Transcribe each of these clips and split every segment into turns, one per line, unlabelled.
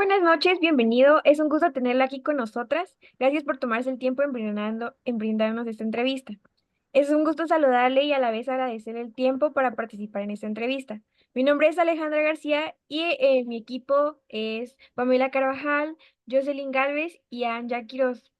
buenas noches, bienvenido. Es un gusto tenerla aquí con nosotras. Gracias por tomarse el tiempo en brindarnos esta entrevista. Es un gusto saludarle y a la vez agradecer el tiempo para participar en esta entrevista. Mi nombre es Alejandra García y mi equipo es Pamela Carvajal, Jocelyn Galvez y Anja Quiroz,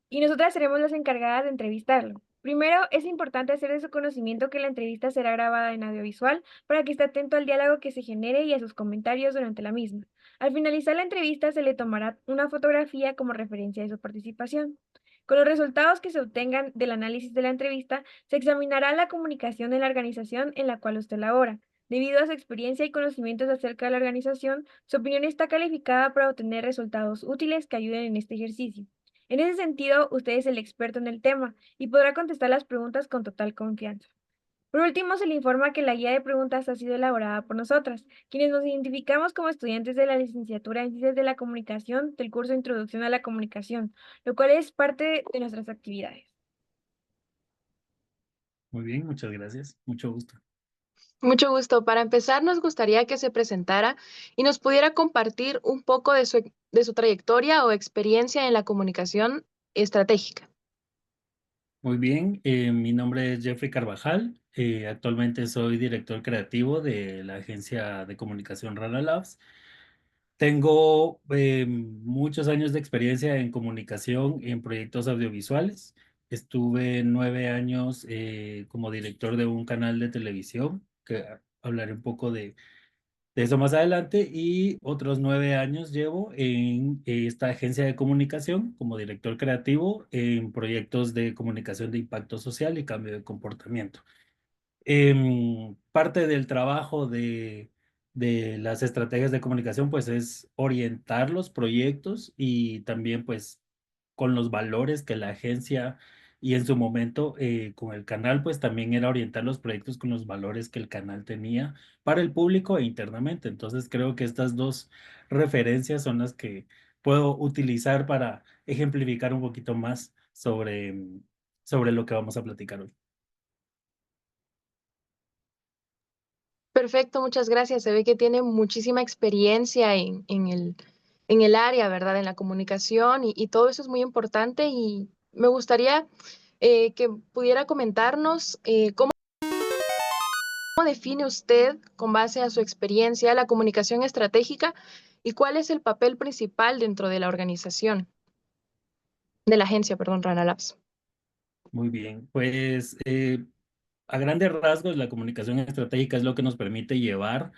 y nosotras seremos las encargadas de entrevistarlo. Primero, es importante hacer de su conocimiento que la entrevista será grabada en audiovisual para que esté atento al diálogo que se genere y a sus comentarios durante la misma. Al finalizar la entrevista se le tomará una fotografía como referencia de su participación. Con los resultados que se obtengan del análisis de la entrevista, se examinará la comunicación en la organización en la cual usted labora. Debido a su experiencia y conocimientos acerca de la organización, su opinión está calificada para obtener resultados útiles que ayuden en este ejercicio. En ese sentido, usted es el experto en el tema y podrá contestar las preguntas con total confianza. Por último, se le informa que la guía de preguntas ha sido elaborada por nosotras, quienes nos identificamos como estudiantes de la licenciatura en Ciencias de la Comunicación del curso Introducción a la Comunicación, lo cual es parte de nuestras actividades.
Muy bien, muchas gracias. Mucho gusto.
Mucho gusto. Para empezar, nos gustaría que se presentara y nos pudiera compartir un poco de su trayectoria o experiencia en la comunicación estratégica.
Muy bien, mi nombre es Jeffrey Carvajal. Actualmente soy director creativo de la agencia de comunicación Rana Labs. Tengo muchos años de experiencia en comunicación en proyectos audiovisuales. Estuve 9 años como director de un canal de televisión, que hablaré un poco de eso más adelante, y otros 9 años llevo en esta agencia de comunicación como director creativo en proyectos de comunicación de impacto social y cambio de comportamiento. Parte del trabajo de las estrategias de comunicación pues es orientar los proyectos y también pues con los valores que la agencia y en su momento con el canal pues también era orientar los proyectos con los valores que el canal tenía para el público e internamente. Entonces creo que estas dos referencias son las que puedo utilizar para ejemplificar un poquito más sobre lo que vamos a platicar hoy.
Perfecto, muchas gracias. Se ve que tiene muchísima experiencia en el área, ¿verdad? En la comunicación y todo eso es muy importante y me gustaría que pudiera comentarnos cómo define usted, con base a su experiencia, la comunicación estratégica y cuál es el papel principal dentro de la organización, de la agencia, perdón, Rana Labs.
Muy bien, pues a grandes rasgos la comunicación estratégica es lo que nos permite llevar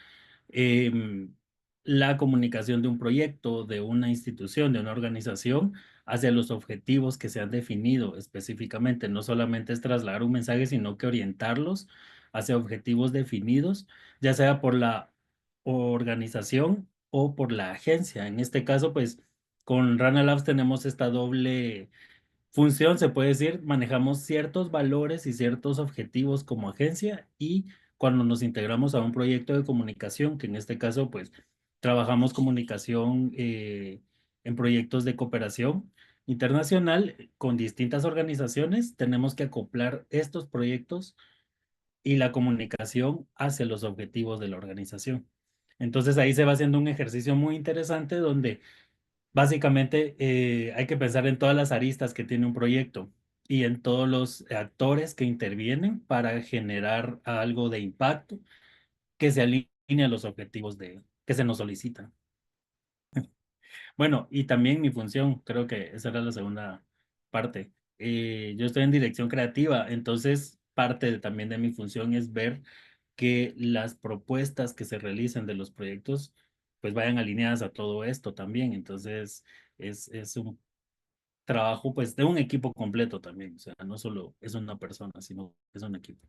em, la comunicación de un proyecto, de una institución, de una organización hacia los objetivos que se han definido específicamente. No solamente es trasladar un mensaje, sino que orientarlos hacia objetivos definidos, ya sea por la organización o por la agencia. En este caso, pues con Rana Labs tenemos esta doble función, se puede decir, manejamos ciertos valores y ciertos objetivos como agencia y cuando nos integramos a un proyecto de comunicación, que en este caso, pues, trabajamos comunicación en proyectos de cooperación internacional con distintas organizaciones, tenemos que acoplar estos proyectos y la comunicación hacia los objetivos de la organización. Entonces ahí se va haciendo un ejercicio muy interesante donde básicamente, hay que pensar en todas las aristas que tiene un proyecto y en todos los actores que intervienen para generar algo de impacto que se alinee a los objetivos que se nos solicitan. Bueno, y también mi función, creo que esa era la segunda parte. Yo estoy en dirección creativa, entonces también de mi función es ver que las propuestas que se realicen de los proyectos pues vayan alineadas a todo esto también. Entonces, es un trabajo pues de un equipo completo también, o sea, no solo es una persona, sino es un equipo.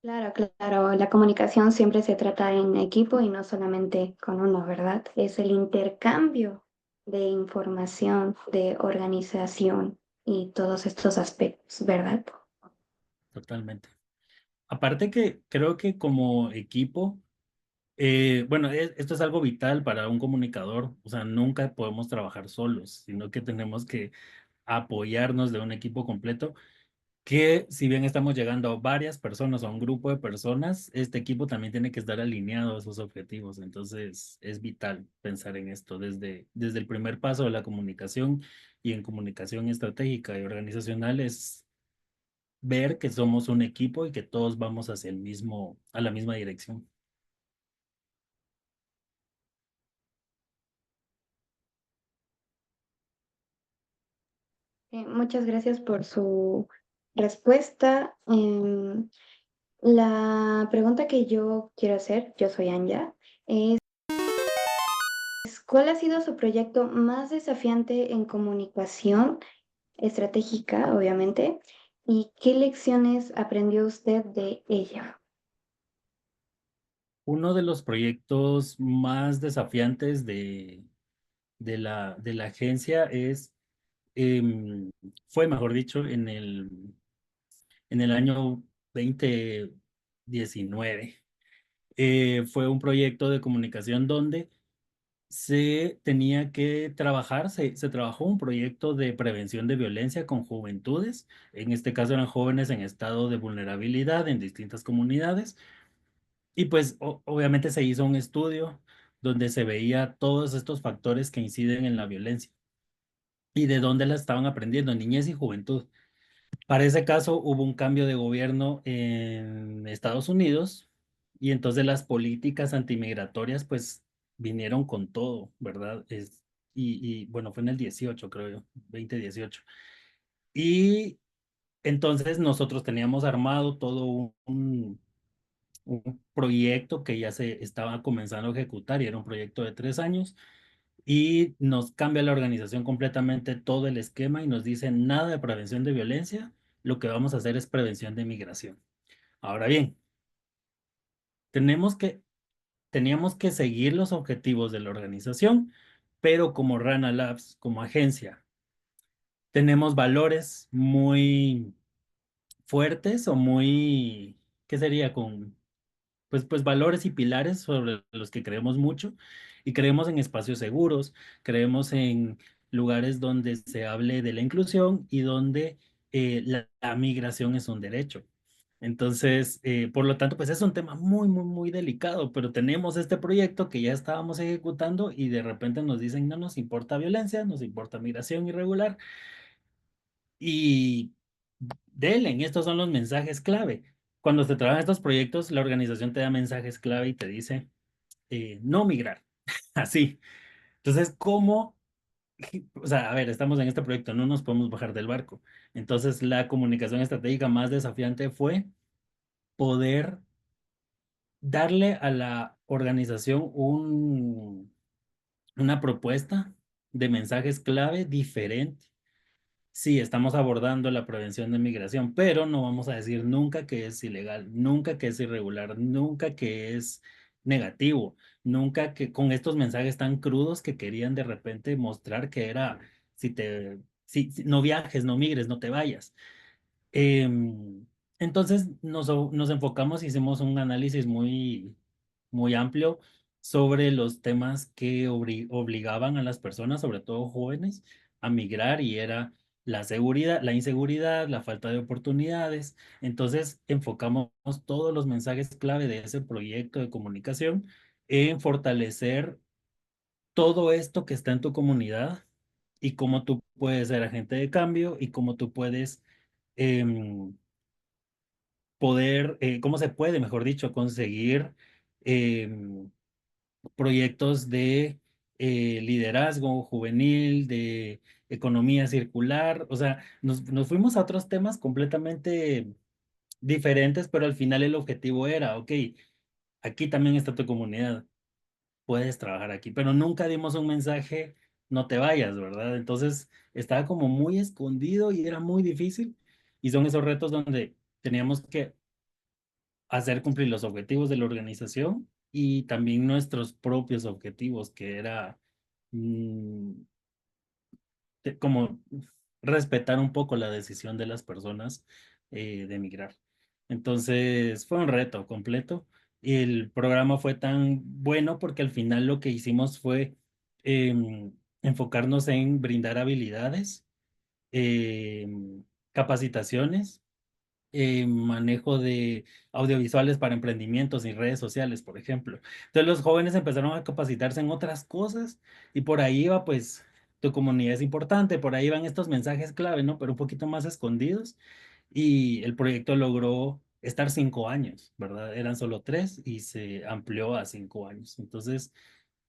Claro, claro, la comunicación siempre se trata en equipo y no solamente con uno, ¿verdad? Es el intercambio de información, de organización y todos estos aspectos, ¿verdad?
Totalmente. Aparte que creo que como equipo, bueno, esto es algo vital para un comunicador, o sea, nunca podemos trabajar solos, sino que tenemos que apoyarnos de un equipo completo. que si bien estamos llegando a varias personas o a un grupo de personas, este equipo también tiene que estar alineado a esos objetivos. Entonces, es vital pensar en esto desde el primer paso de la comunicación y en comunicación estratégica y organizacional es ver que somos un equipo y que todos vamos hacia a la misma dirección.
Muchas gracias por su respuesta. La pregunta que yo quiero hacer, yo soy Anja, es ¿cuál ha sido su proyecto más desafiante en comunicación estratégica, obviamente? ¿Y qué lecciones aprendió usted de ella?
Uno de los proyectos más desafiantes de la agencia fue, mejor dicho, en el año 2019. Fue un proyecto de comunicación donde se tenía que trabajar, se trabajó un proyecto de prevención de violencia con juventudes. En este caso eran jóvenes en estado de vulnerabilidad en distintas comunidades. Y pues obviamente se hizo un estudio donde se veía todos estos factores que inciden en la violencia y de dónde la estaban aprendiendo, niñez y juventud. Para ese caso hubo un cambio de gobierno en Estados Unidos y entonces las políticas antimigratorias pues vinieron con todo, ¿verdad? Bueno, fue en el 18, creo yo, 2018. Y entonces nosotros teníamos armado todo un proyecto que ya se estaba comenzando a ejecutar y era un proyecto de 3 años y nos cambia la organización completamente todo el esquema y nos dice nada de prevención de violencia, lo que vamos a hacer es prevención de migración. Ahora bien, tenemos que, teníamos que seguir los objetivos de la organización, pero como Rana Labs, como agencia, tenemos valores muy fuertes o muy, ¿qué sería? Pues valores y pilares sobre los que creemos mucho y creemos en espacios seguros, creemos en lugares donde se hable de la inclusión y donde la migración es un derecho. Entonces, por lo tanto, pues es un tema muy, muy, muy delicado, pero tenemos este proyecto que ya estábamos ejecutando y de repente nos dicen, no nos importa violencia, nos importa migración irregular y denle, estos son los mensajes clave. Cuando se trabajan estos proyectos, la organización te da mensajes clave y te dice, no migrar, así. Entonces, ¿cómo? O sea, a ver, estamos en este proyecto, no nos podemos bajar del barco. Entonces, la comunicación estratégica más desafiante fue poder darle a la organización una propuesta de mensajes clave diferente. Sí, estamos abordando la prevención de migración, pero no vamos a decir nunca que es ilegal, nunca que es irregular, nunca que es negativo, nunca que con estos mensajes tan crudos que querían de repente mostrar que era, si no viajes, no migres, no te vayas. Em, entonces nos enfocamos, hicimos un análisis muy, muy amplio sobre los temas que obligaban a las personas, sobre todo jóvenes, a migrar y era la seguridad, la inseguridad, la falta de oportunidades. Entonces enfocamos todos los mensajes clave de ese proyecto de comunicación en fortalecer todo esto que está en tu comunidad y cómo tú puedes ser agente de cambio y cómo tú puedes em, cómo se puede, mejor dicho, conseguir em, proyectos de liderazgo juvenil, de economía circular. O sea, nos fuimos a otros temas completamente diferentes, pero al final el objetivo era, ok, aquí también está tu comunidad, puedes trabajar aquí, pero nunca dimos un mensaje, no te vayas, ¿verdad? Entonces estaba como muy escondido y era muy difícil. Y son esos retos donde teníamos que hacer cumplir los objetivos de la organización y también nuestros propios objetivos, que era mm, como respetar un poco la decisión de las personas de emigrar. Entonces fue un reto completo y el programa fue tan bueno porque al final lo que hicimos fue enfocarnos en brindar habilidades, capacitaciones manejo de audiovisuales para emprendimientos y redes sociales, por ejemplo. Entonces los jóvenes empezaron a capacitarse en otras cosas y por ahí iba, pues, tu comunidad es importante, por ahí van estos mensajes clave, ¿no? Pero un poquito más escondidos y el proyecto logró estar 5 años, ¿verdad? Eran solo 3 y se amplió a 5 años. Entonces,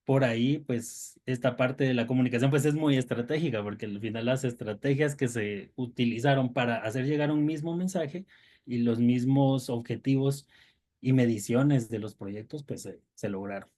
por ahí, pues, esta parte de la comunicación, pues, es muy estratégica, porque al final las estrategias que se utilizaron para hacer llegar un mismo mensaje y los mismos objetivos y mediciones de los proyectos, pues, se lograron.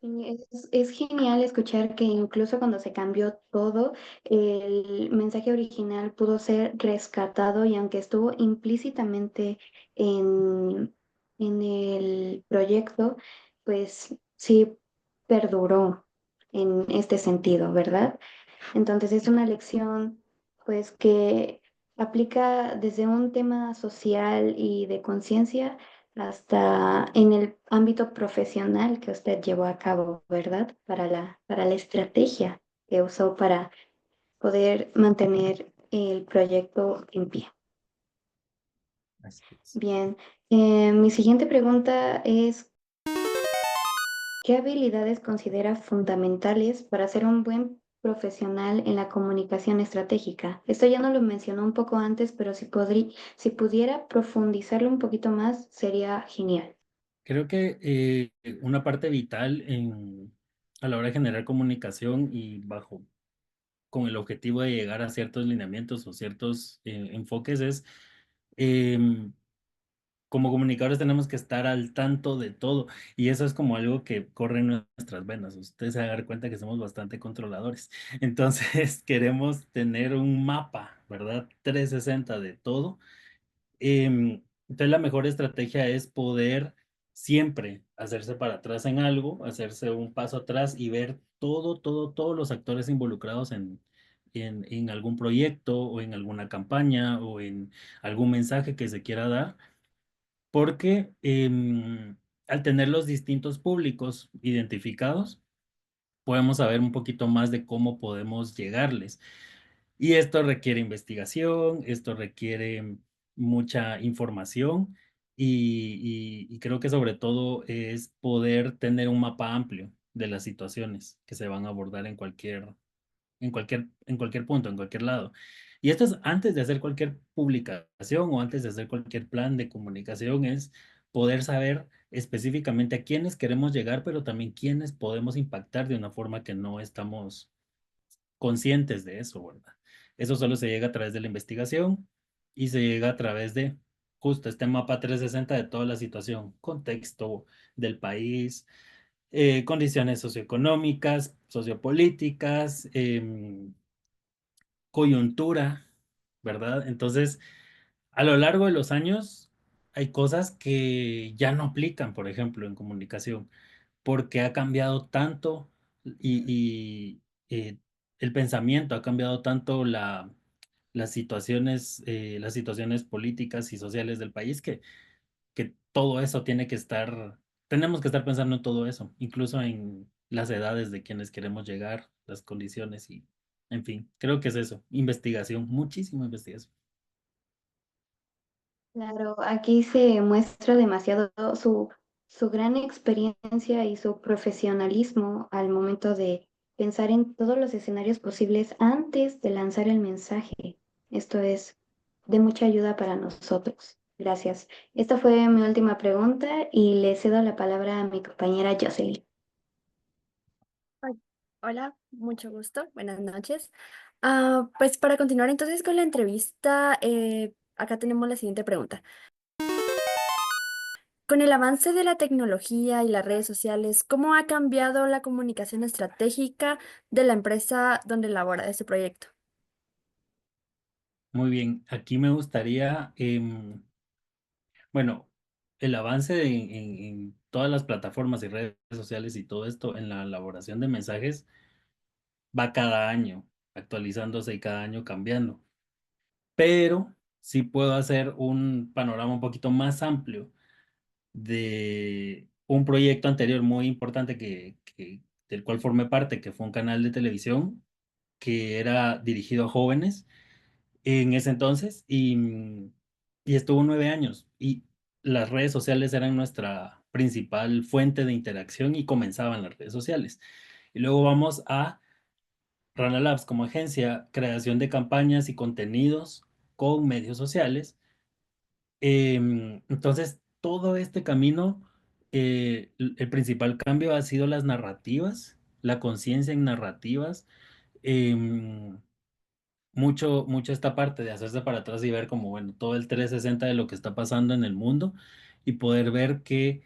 Sí, es genial escuchar que incluso cuando se cambió todo, el mensaje original pudo ser rescatado y aunque estuvo implícitamente en el proyecto, pues sí perduró en este sentido, ¿verdad? Entonces es una lección pues que aplica desde un tema social y de conciencia hasta en el ámbito profesional que usted llevó a cabo, ¿verdad? Para la estrategia que usó para poder mantener el proyecto en pie.
Así es.
Bien, mi siguiente pregunta es, ¿qué habilidades considera fundamentales para ser un buen profesional en la comunicación estratégica? Esto ya no lo mencionó un poco antes, pero si pudiera profundizarlo un poquito más, sería genial.
Creo que una parte vital a la hora de generar comunicación y con el objetivo de llegar a ciertos lineamientos o ciertos enfoques es em, como comunicadores tenemos que estar al tanto de todo y eso es como algo que corre en nuestras venas. Ustedes se van a dar cuenta que somos bastante controladores. Entonces queremos tener un mapa, ¿verdad? 360 de todo. Entonces la mejor estrategia es poder siempre hacerse para atrás en algo, hacerse un paso atrás y ver todos los actores involucrados en algún proyecto o en alguna campaña o en algún mensaje que se quiera dar porque al tener los distintos públicos identificados, podemos saber un poquito más de cómo podemos llegarles. Y esto requiere investigación, esto requiere mucha información y creo que sobre todo es poder tener un mapa amplio de las situaciones que se van a abordar en cualquier punto, en cualquier lado. Y esto es antes de hacer cualquier publicación o antes de hacer cualquier plan de comunicación, es poder saber específicamente a quiénes queremos llegar, pero también quiénes podemos impactar de una forma que no estamos conscientes de eso, ¿verdad? Eso solo se llega a través de la investigación y se llega a través de justo este mapa 360 de toda la situación, contexto del país, condiciones socioeconómicas, sociopolíticas, coyuntura, ¿verdad? Entonces, a lo largo de los años, hay cosas que ya no aplican, por ejemplo, en comunicación, porque ha cambiado tanto y, eh, el pensamiento, ha cambiado tanto las situaciones políticas y sociales del país que todo eso tenemos que estar pensando en todo eso, incluso en las edades de quienes queremos llegar, las condiciones y, en fin, creo que es eso, investigación, muchísima investigación.
Claro, aquí se muestra demasiado su gran experiencia y su profesionalismo al momento de pensar en todos los escenarios posibles antes de lanzar el mensaje. Esto es de mucha ayuda para nosotros. Gracias. Esta fue mi última pregunta y le cedo la palabra a mi compañera Jocelyn.
Ay, hola, mucho gusto, buenas noches. Pues para continuar entonces con la entrevista, acá tenemos la siguiente pregunta. Con el avance de la tecnología y las redes sociales, ¿cómo ha cambiado la comunicación estratégica de la empresa donde labora de este proyecto?
Muy bien, aquí me gustaría, bueno, el avance en todas las plataformas y redes sociales y todo esto en la elaboración de mensajes va cada año actualizándose y cada año cambiando. Pero sí puedo hacer un panorama un poquito más amplio de un proyecto anterior muy importante del cual formé parte, que fue un canal de televisión que era dirigido a jóvenes en ese entonces y estuvo 9 años y las redes sociales eran nuestra principal fuente de interacción y comenzaban las redes sociales. Y luego vamos a Rana Labs como agencia, creación de campañas y contenidos con medios sociales. Entonces, todo este camino, el principal cambio ha sido las narrativas, la conciencia en narrativas. em, mucho esta parte de hacerse para atrás y ver como, bueno, todo el 360 de lo que está pasando en el mundo y poder ver que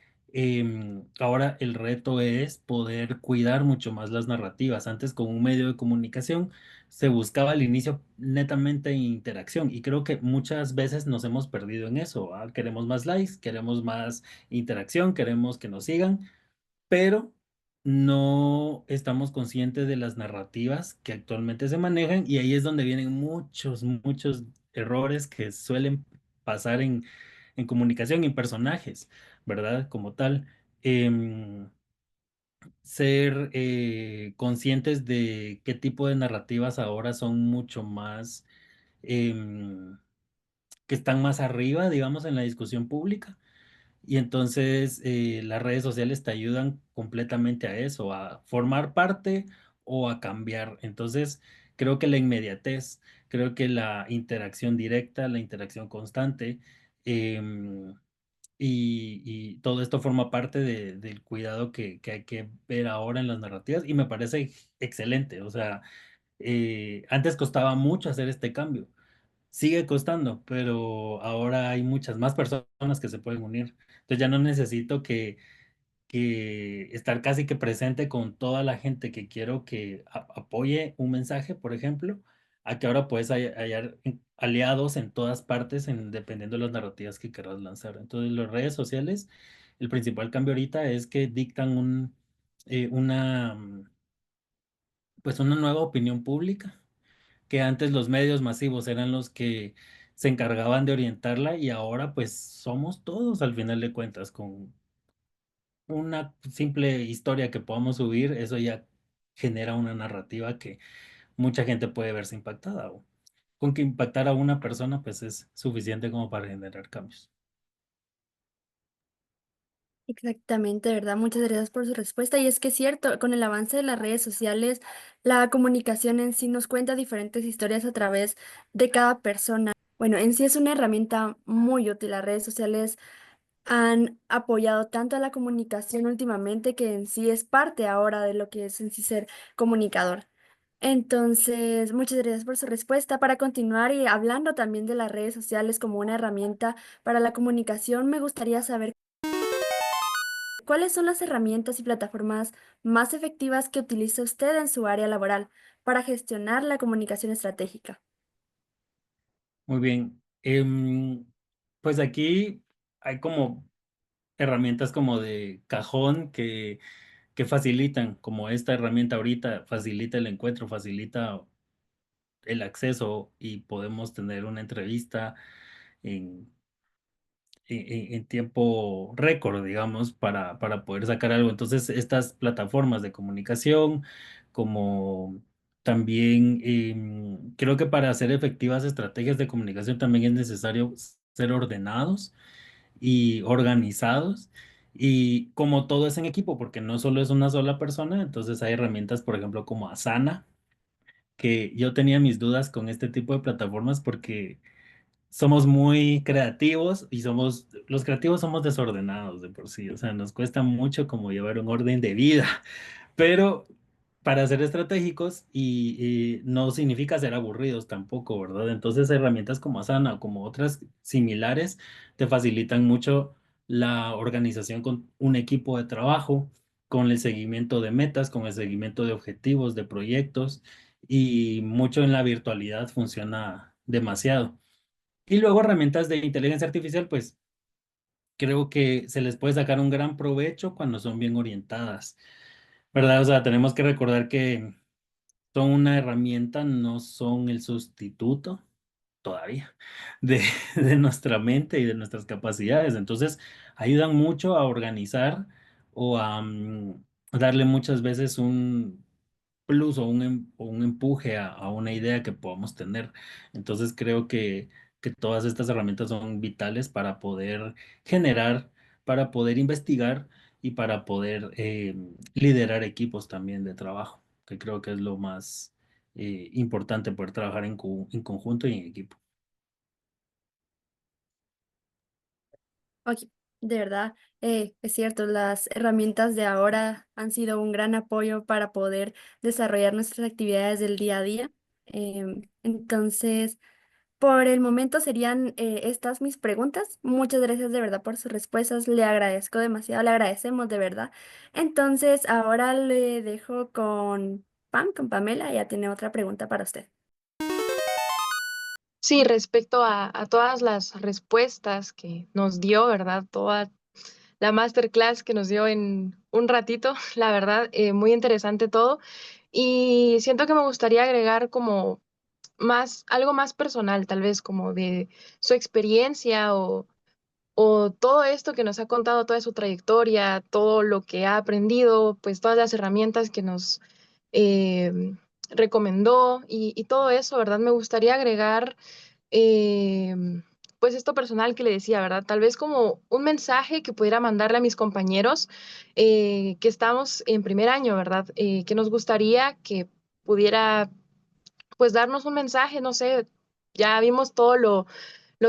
ahora el reto es poder cuidar mucho más las narrativas. Antes con un medio de comunicación se buscaba al inicio netamente interacción y creo que muchas veces nos hemos perdido en eso. Queremos más likes, queremos más interacción, queremos que nos sigan, pero no estamos conscientes de las narrativas que actualmente se manejan y ahí es donde vienen muchos errores que suelen pasar en comunicación y en personajes, ¿verdad? Como tal. Em, Ser conscientes de qué tipo de narrativas ahora son mucho más, em, que están más arriba, digamos, en la discusión pública y entonces las redes sociales te ayudan completamente a eso, a formar parte o a cambiar. Entonces, creo que la inmediatez, creo que la interacción directa, la interacción constante, em, y todo esto forma parte del cuidado que hay que ver ahora en las narrativas y me parece excelente. O sea, antes costaba mucho hacer este cambio. Sigue costando, pero ahora hay muchas más personas que se pueden unir. Entonces ya no necesito que estar casi que presente con toda la gente que quiero que apoye un mensaje, por ejemplo, a que ahora puedes hallar aliados en todas partes, dependiendo de las narrativas que quieras lanzar. Entonces las redes sociales, el principal cambio ahorita es que dictan pues una nueva opinión pública que antes los medios masivos eran los que se encargaban de orientarla y ahora pues somos todos al final de cuentas con una simple historia que podamos subir, eso ya genera una narrativa que mucha gente puede verse impactada o con que impactar a una persona pues es suficiente como para generar cambios.
Exactamente, ¿verdad? Muchas gracias por su respuesta. Y es que es cierto, con el avance de las redes sociales, la comunicación en sí nos cuenta diferentes historias a través de cada persona. Bueno, en sí es una herramienta muy útil. Las redes sociales han apoyado tanto a la comunicación últimamente que en sí es parte ahora de lo que es en sí ser comunicador. Entonces, muchas gracias por su respuesta. Para continuar y hablando también de las redes sociales como una herramienta para la comunicación, me gustaría saber cuáles son las herramientas y plataformas más efectivas que utiliza usted en su área laboral para gestionar la comunicación estratégica.
Muy bien. Pues aquí hay como herramientas como de cajón que facilitan, como esta herramienta ahorita facilita el encuentro, facilita el acceso y podemos tener una entrevista en, en tiempo récord, digamos, para poder sacar algo. Entonces, estas plataformas de comunicación, como también creo que para hacer efectivas estrategias de comunicación también es necesario ser ordenados y organizados. Y como todo es en equipo, porque no solo es una sola persona, entonces hay herramientas, por ejemplo, como Asana, que yo tenía mis dudas con este tipo de plataformas porque somos muy creativos y los creativos somos desordenados de por sí, o sea, nos cuesta mucho como llevar un orden de vida, pero para ser estratégicos y no significa ser aburridos tampoco, ¿verdad? Entonces herramientas como Asana o como otras similares te facilitan mucho la organización con un equipo de trabajo, con el seguimiento de metas, con el seguimiento de objetivos, de proyectos y mucho en la virtualidad funciona demasiado. Y luego herramientas de inteligencia artificial, pues creo que se les puede sacar un gran provecho cuando son bien orientadas, ¿verdad? O sea, tenemos que recordar que son una herramienta, no son el sustituto todavía de, de nuestra mente y de nuestras capacidades. Entonces, ayudan mucho a organizar o a darle muchas veces plus o un empuje a una idea que podamos tener. Entonces creo que todas estas herramientas son vitales para poder generar, para poder investigar y para poder liderar equipos también de trabajo, que creo que es lo más importante, poder trabajar en conjunto y en equipo.
Oye, de verdad, es cierto, las herramientas de ahora han sido un gran apoyo para poder desarrollar nuestras actividades del día a día. Entonces, por el momento serían estas mis preguntas. Muchas gracias de verdad por sus respuestas. Le agradezco demasiado, le agradecemos de verdad. Entonces, ahora le dejo con Pam, con Pamela. Ella tiene otra pregunta para usted.
Sí, respecto a todas las respuestas que nos dio, ¿verdad? Toda la masterclass que nos dio en un ratito, la verdad, muy interesante todo. Y siento que me gustaría agregar como más, algo más personal, tal vez como de su experiencia o todo esto que nos ha contado, toda su trayectoria, todo lo que ha aprendido, pues todas las herramientas que nos eh, recomendó y todo eso, ¿verdad? Me gustaría agregar eh, pues esto personal que le decía, ¿verdad? Tal vez como un mensaje que pudiera mandarle a mis compañeros que estamos en primer año, ¿verdad? Que nos gustaría que pudiera pues darnos un mensaje, no sé, ya vimos todo lo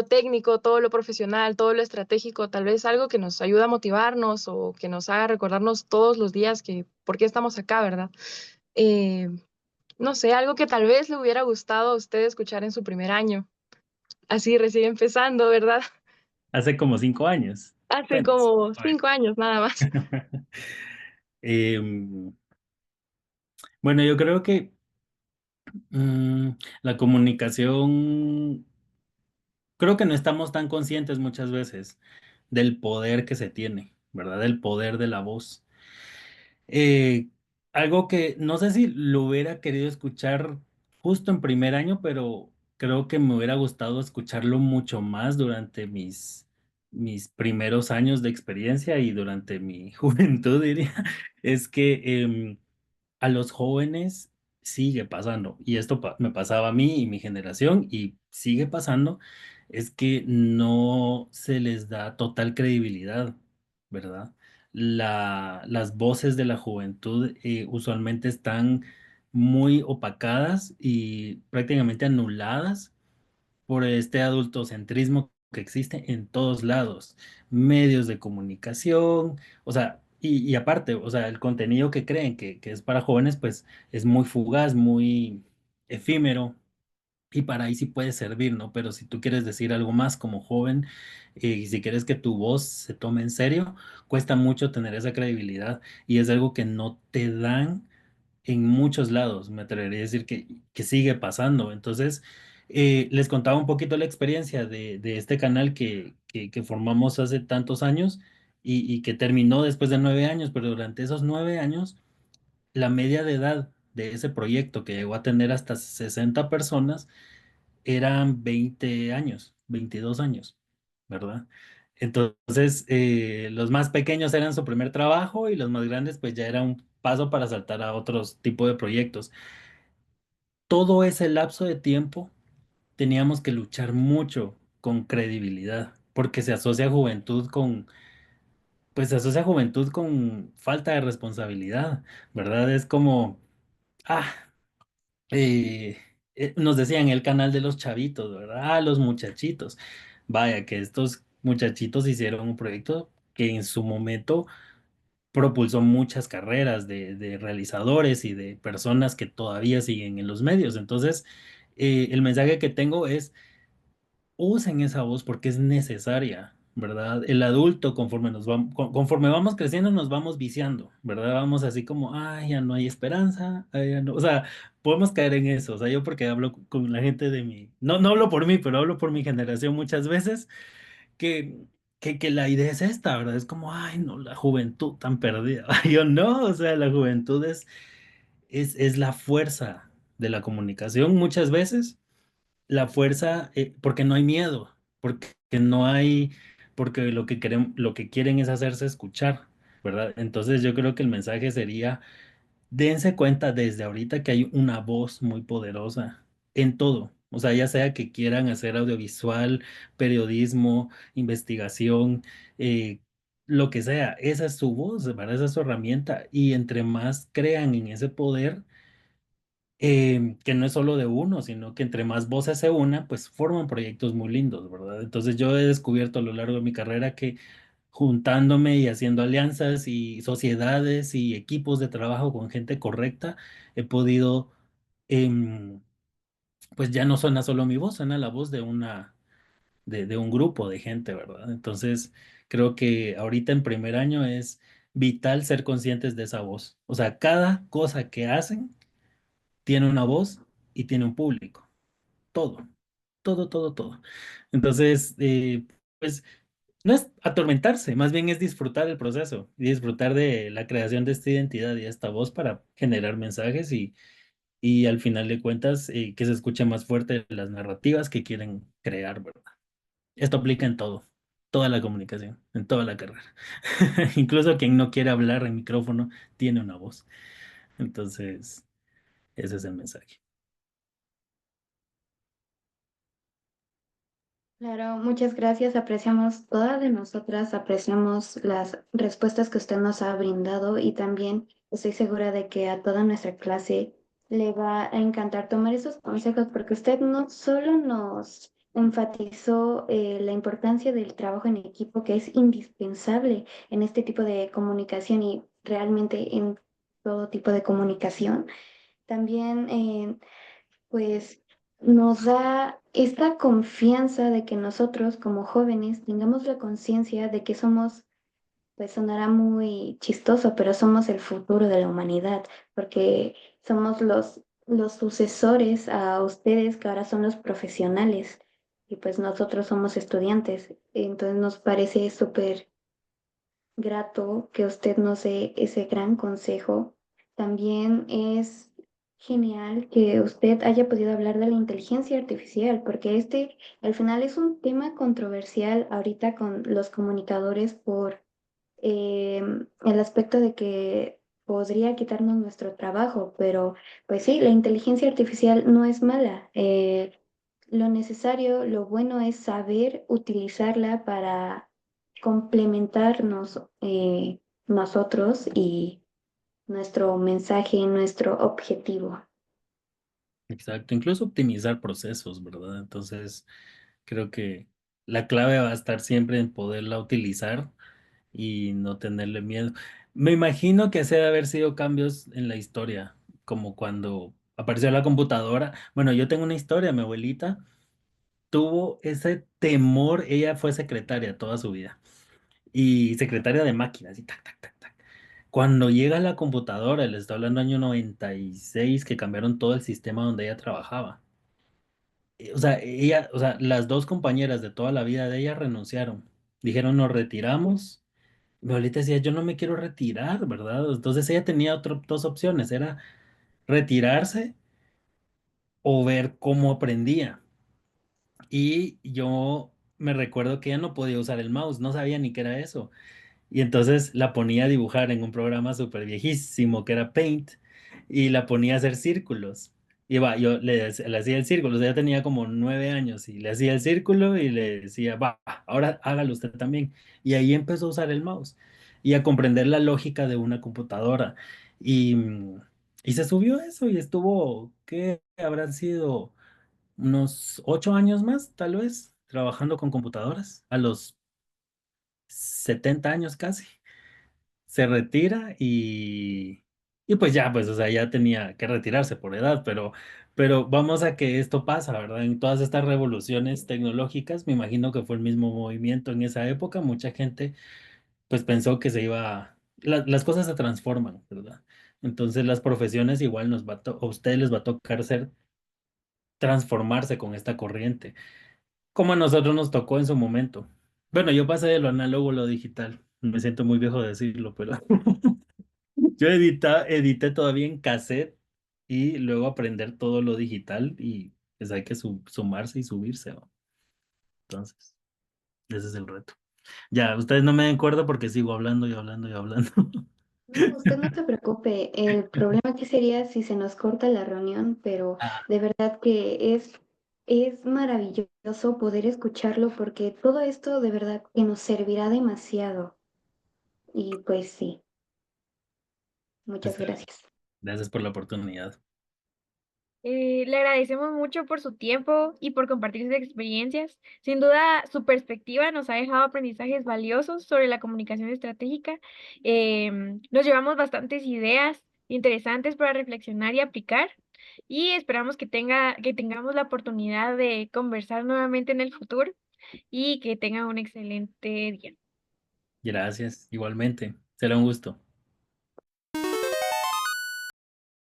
técnico, todo lo profesional, todo lo estratégico, tal vez algo que nos ayude a motivarnos o que nos haga recordarnos todos los días que por qué estamos acá, ¿verdad? Eh, no sé, algo que tal vez le hubiera gustado a usted escuchar en su primer año, así recién empezando, ¿verdad?
Hace como 5 años.
Hace
Bueno,
como
a ver.
5 años nada más.
Em, bueno, yo creo que mm, la comunicación, creo que no estamos tan conscientes muchas veces del poder que se tiene, ¿verdad? Del poder de la voz. Eh, Algo que no sé si lo hubiera querido escuchar justo en primer año, pero creo que me hubiera gustado escucharlo mucho más durante mis primeros años de experiencia y durante mi juventud, diría, es que a los jóvenes sigue pasando, y esto me pasaba a mí y mi generación, y sigue pasando, es que no se les da total credibilidad, ¿verdad? Las voces de la juventud usualmente están muy opacadas y prácticamente anuladas por este adultocentrismo que existe en todos lados, medios de comunicación, o sea, y aparte, o sea, el contenido que creen que es para jóvenes, pues es muy fugaz, muy efímero, y para ahí sí puede servir, ¿no? Pero si tú quieres decir algo más como joven, y si quieres que tu voz se tome en serio, cuesta mucho tener esa credibilidad y es algo que no te dan en muchos lados, me atrevería a decir que sigue pasando. Entonces, les contaba un poquito la experiencia de este canal que formamos hace tantos años y que terminó después de 9 años, pero durante esos 9 años, la media de edad de ese proyecto, que llegó a tener hasta 60 personas, eran 20 años, 22 años, ¿verdad? Entonces, los más pequeños eran su primer trabajo y los más grandes pues ya era un paso para saltar a otros tipos de proyectos. Todo ese lapso de tiempo teníamos que luchar mucho con credibilidad, porque se asocia juventud pues se asocia juventud con falta de responsabilidad, ¿verdad? Es como, ah, eh, nos decían el canal de los chavitos, ¿verdad? Ah, los muchachitos. Vaya, que estos muchachitos hicieron un proyecto que en su momento propulsó muchas carreras de realizadores y de personas que todavía siguen en los medios. Entonces, el mensaje que tengo es, usen esa voz porque es necesaria, ¿verdad? El adulto, conforme vamos creciendo, nos vamos viciando, ¿verdad? Vamos así como, ay, ya no hay esperanza, ay, ya no. O sea, podemos caer en eso. O sea, yo porque hablo con la gente de mi, no hablo por mí, pero hablo por mi generación muchas veces, que, que la idea es esta, ¿verdad? Es como, ay, no, la juventud tan perdida. Yo no, o sea, la juventud es la fuerza de la comunicación muchas veces, la fuerza, porque no hay miedo, porque no hay, porque lo que quieren es hacerse escuchar, ¿verdad? Entonces yo creo que el mensaje sería, dense cuenta desde ahorita que hay una voz muy poderosa en todo. O sea, ya sea que quieran hacer audiovisual, periodismo, investigación, eh, lo que sea, esa es su voz, ¿verdad? Esa es su herramienta. Y entre más crean en ese poder, que no es solo de uno, sino que entre más voces se unan, pues forman proyectos muy lindos, ¿verdad? Entonces yo he descubierto a lo largo de mi carrera que juntándome y haciendo alianzas y sociedades y equipos de trabajo con gente correcta, he podido, em, pues ya no suena solo mi voz, suena la voz de de un grupo de gente, ¿verdad? Entonces, creo que ahorita en primer año es vital ser conscientes de esa voz. O sea, cada cosa que hacen tiene una voz y tiene un público. Todo, todo, todo, todo. Entonces, pues no es atormentarse, más bien es disfrutar el proceso y disfrutar de la creación de esta identidad y esta voz para generar mensajes y al final de cuentas que se escuche más fuerte las narrativas que quieren crear, ¿verdad? Esto aplica en todo, toda la comunicación, en toda la carrera. Incluso quien no quiere hablar en micrófono tiene una voz. Entonces, ese es el mensaje.
Claro, muchas gracias. Apreciamos, todas de nosotras apreciamos las respuestas que usted nos ha brindado y también estoy segura de que a toda nuestra clase le va a encantar tomar esos consejos porque usted no solo nos enfatizó la importancia del trabajo en equipo que es indispensable en este tipo de comunicación y realmente en todo tipo de comunicación, también pues nos da esta confianza de que nosotros como jóvenes tengamos la conciencia de que somos, pues sonará muy chistoso, pero somos el futuro de la humanidad, porque somos los sucesores a ustedes que ahora son los profesionales y pues nosotros somos estudiantes. Entonces nos parece súper grato que usted nos dé ese gran consejo. También es genial que usted haya podido hablar de la inteligencia artificial, porque este al final es un tema controversial ahorita con los comunicadores por el aspecto de que podría quitarnos nuestro trabajo, pero pues sí, la inteligencia artificial no es mala. Lo necesario, lo bueno es saber utilizarla para complementarnos nosotros y nuestro mensaje, nuestro objetivo.
Exacto, incluso optimizar procesos, ¿verdad? Entonces, creo que la clave va a estar siempre en poderla utilizar y no tenerle miedo. Me imagino que se debe haber sido cambios en la historia, como cuando apareció la computadora. Bueno, yo tengo una historia, mi abuelita tuvo ese temor, ella fue secretaria toda su vida y secretaria de máquinas y tac, tac, tac, tac. Cuando llega la computadora, le estoy hablando año 96 que cambiaron todo el sistema donde ella trabajaba. O sea, ella, o sea, las dos compañeras de toda la vida de ella renunciaron. Dijeron, nos retiramos. Mi abuelita decía, yo no me quiero retirar, ¿verdad? Entonces ella tenía dos opciones, era retirarse o ver cómo aprendía. Y yo me recuerdo que ella no podía usar el mouse, no sabía ni qué era eso. Y entonces la ponía a dibujar en un programa súper viejísimo que era Paint y la ponía a hacer círculos. Y va, yo le hacía el círculo, o sea, ya tenía como 9 años y le hacía el círculo y le decía, va, ahora hágalo usted también. Y ahí empezó a usar el mouse y a comprender la lógica de una computadora. Y, y se subió eso y estuvo, ¿qué habrán sido? Unos 8 años más, tal vez, trabajando con computadoras, a los 70 años casi se retira y pues ya, pues, o sea, ya tenía que retirarse por edad, pero vamos a que esto pasa, ¿verdad? En todas estas revoluciones tecnológicas, me imagino que fue el mismo movimiento en esa época, mucha gente pues pensó que se iba, las cosas se transforman, ¿verdad? Entonces las profesiones igual a ustedes les va a tocar ser, transformarse con esta corriente, como a nosotros nos tocó en su momento. Bueno, yo pasé de lo análogo a lo digital, me siento muy viejo de decirlo, pero... Yo edité todavía en cassette y luego aprender todo lo digital y pues hay que sumarse y subirse, ¿no? Entonces, ese es el reto. Ya, ustedes no me den cuerda porque sigo hablando y hablando y hablando.
No, usted no se preocupe. El problema aquí sería si se nos corta la reunión, pero
Ah,
de verdad que es maravilloso poder escucharlo porque todo esto de verdad que nos servirá demasiado. Y pues sí, muchas
está bien.
gracias.
Gracias por la oportunidad.
Le agradecemos mucho por su tiempo y por compartir sus experiencias. Sin duda, su perspectiva nos ha dejado aprendizajes valiosos sobre la comunicación estratégica. Nos llevamos bastantes ideas interesantes para reflexionar y aplicar. Y esperamos que tengamos la oportunidad de conversar nuevamente en el futuro y que tenga un excelente día.
Gracias, igualmente. Será un gusto.